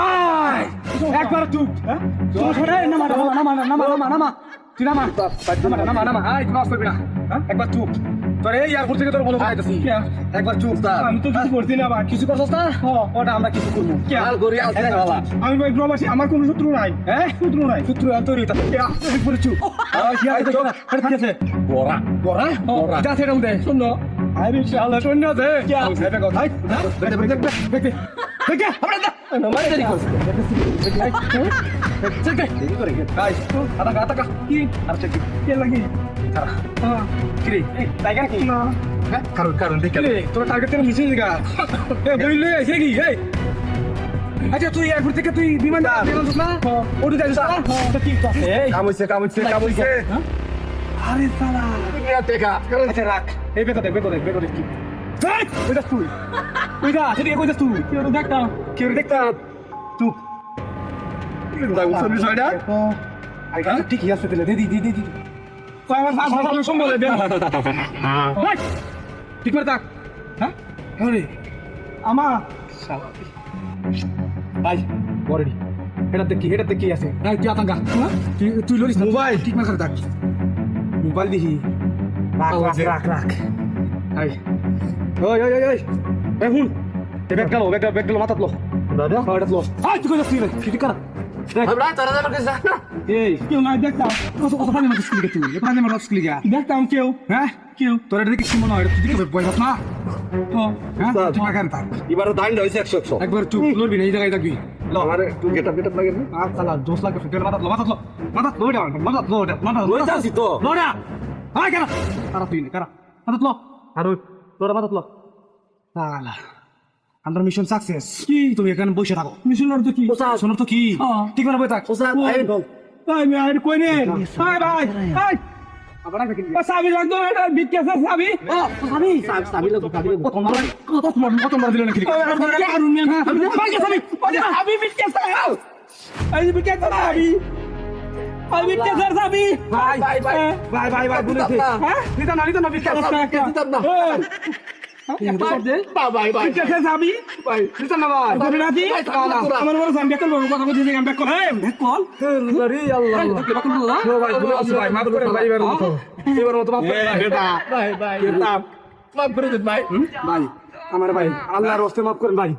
আয় একবার তুই নামা তুই নামা আয় ক্রস করবি না একবার চুপ তোর এই এয়ারপোর্ট থেকে তোর বলো খাইতেছি একবার চুপ আমি তো কিছু করছি না ভাই কিছু করছস না ওটা আমরা কিছু করবো আমি ভাই প্রবাসী আমার কোনো শত্রু নাই হ্যাঁ শত্রু তৈরি পরে চুপ ঠিক আছে বড়া যা সেটা দে শোনো আরে ইনশাআল্লাহ শোন দে দেখে আমরা মারে দেরি করছ দেখে গাইস আটা কি আর চেক কি লাগি কিরে টাইগার কি হ্যাঁ কারণ দেখে তোর টার্গেট থেকে মিশে গেল এ বইলে এসে কি এই আচ্ছা তুই এয়ারপোর্ট থেকে তুই বিমান বেরোছিস না ওটা যাইছিস না কি এই কামইছে আরে শালা আচ্ছা রাখ এই বেকো দেখ কি দেখ ওইটা তুই ওইটা সেদিকে কইতাস তুই কেউ দেখতাম তুই দাও শুনি সাইডা আই গা ঠিক আছে তেলে দে কই আমার ভাষা সম্বলে বে ঠিক করে থাক হ্যাঁ আরে আমা ভাই বড়ি এটা কি আছে এই তুই আতঙ্কা তুই লরিস মোবাইল ঠিক করে থাক মোবাইল দেখি রাখ এই ওই এখন ব্যাগ গেল মাথাত লো দাদা হাড়ত লো আই তুই কই যাচ্ছিস ঠিক কর আমরা তারা জানো কি জানা এই কেউ না দেখতাম কত পানি মারছিস কি তুই পানি মারছিস কি দেখতাম কেউ হ্যাঁ কেউ তোরা দেখি কি মনে হয় তুই কি বইবাস না হ্যাঁ ঠিক আছে থাক এবারে দাঁড় হইছে 100 একবার চুপ লড়বি না এই জায়গায় থাকবি লো আরে তুই গেটআপ লাগে না সালা জোস লাগে ফিটার মাথাত লো লই যাচ্ছি তো লোডা আয় কেন তারা তুই কারা মাথাত লো আর তোরা মাথাত লো সালা আমরা মিশন সাকসেস কি তুমি এখানে বসে থাকো মিশনের তো কি শোনো তো কি ঠিক করে বসে থাক আমি আর কই নে ভাই আবার দেখি সাবি লাগতো এটা বিকেছে সাবি সাবি লাগতো কত মার দিল না কি আর উনি না সাবি বিকেছে এই বিকেছে সাবি বিকেছে সাবি ভাই বলেছে হ্যাঁ নিতা না বিকেছে নিতা না আমার ভাই আল্লাহর রাস্তায় মাফ করেন ভাই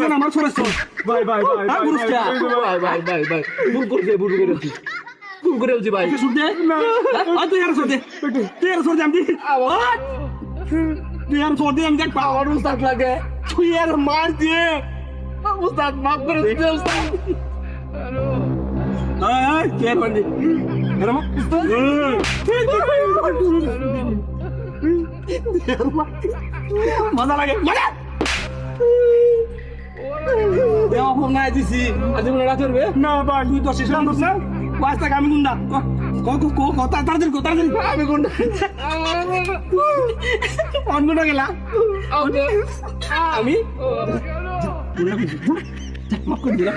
আমার ভুল করে ভাই তুই আর সর্দি আমি দেখ পাওয়ার উস্তাদ লাগে তুই আর মার দিয়ে উস্তাদ মাফ করে দিতে উস্তাদ কে বন্ধি মজা লাগে মজা ফোন নাই দিছি আজ মনে রাত করবে না ভাই তুই তো শেষ না পাঁচ টাকা আমি গুন্ডা তাড়াতাড়ি আমি গুন্ডা অন্য গেলা আমি মাফ করে দিলাম